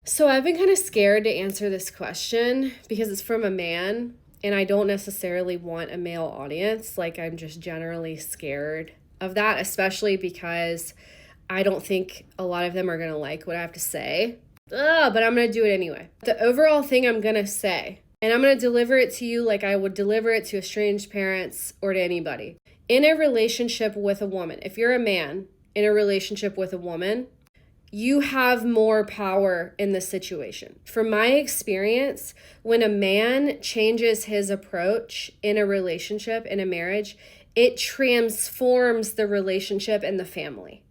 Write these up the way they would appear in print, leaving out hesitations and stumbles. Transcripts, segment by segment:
So I've been kind of scared to answer this question because it's from a man and I don't necessarily want a male audience. Like, I'm just generally scared of that, especially because I don't think a lot of them are going to like what I have to say. But I'm going to do it anyway. The overall thing I'm going to say, and I'm going to deliver it to you like I would deliver it to estranged parents or to anybody. In a relationship with a woman, if you're a man in a relationship with a woman, you have more power in the situation. From my experience, when a man changes his approach in a relationship, in a marriage, it transforms the relationship and the family.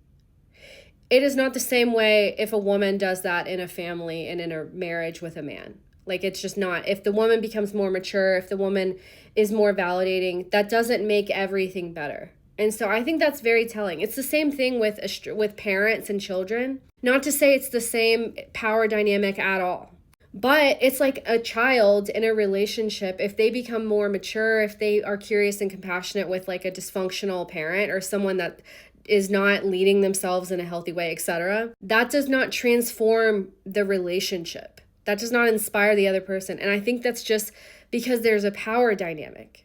It is not the same way if a woman does that in a family and in a marriage with a man. Like, it's just not. If the woman becomes more mature, if the woman is more validating, that doesn't make everything better. And so I think that's very telling. It's the same thing with parents and children. Not to say it's the same power dynamic at all. But it's like a child in a relationship, if they become more mature, if they are curious and compassionate with like a dysfunctional parent or someone that is not leading themselves in a healthy way, etc., that does not transform the relationship. That does not inspire the other person. And I think that's just because there's a power dynamic.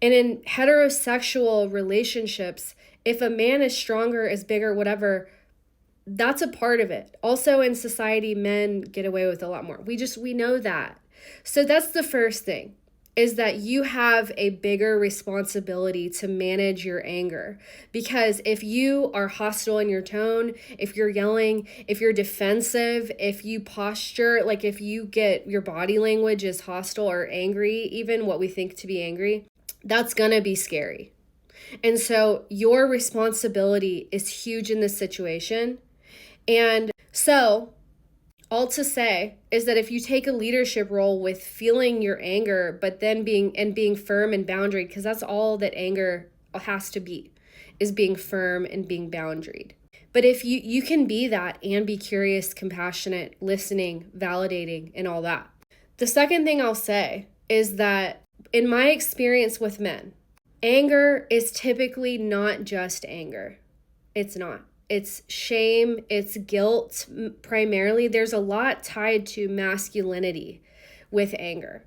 And in heterosexual relationships, if a man is stronger, is bigger, whatever, that's a part of it. Also in society, men get away with a lot more. We know that. So that's the first thing, is that you have a bigger responsibility to manage your anger. Because if you are hostile in your tone, if you're yelling, if you're defensive, if you posture, like if you get your body language is hostile or angry, even what we think to be angry, that's gonna be scary. And so your responsibility is huge in this situation. And so all to say is that if you take a leadership role with feeling your anger, but then being firm and boundaried, because that's all that anger has to be, is being firm and being boundaried. But if you can be that and be curious, compassionate, listening, validating, and all that. The second thing I'll say is that in my experience with men, anger is typically not just anger. It's not. It's shame, it's guilt primarily. There's a lot tied to masculinity with anger.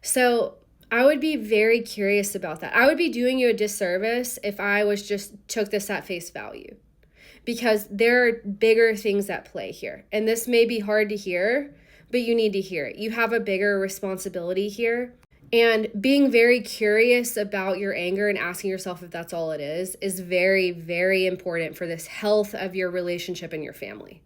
So I would be very curious about that. I would be doing you a disservice if I took this at face value, because there are bigger things at play here. And this may be hard to hear, but you need to hear it. You have a bigger responsibility here. And being very curious about your anger and asking yourself if that's all it is very, very important for this health of your relationship and your family.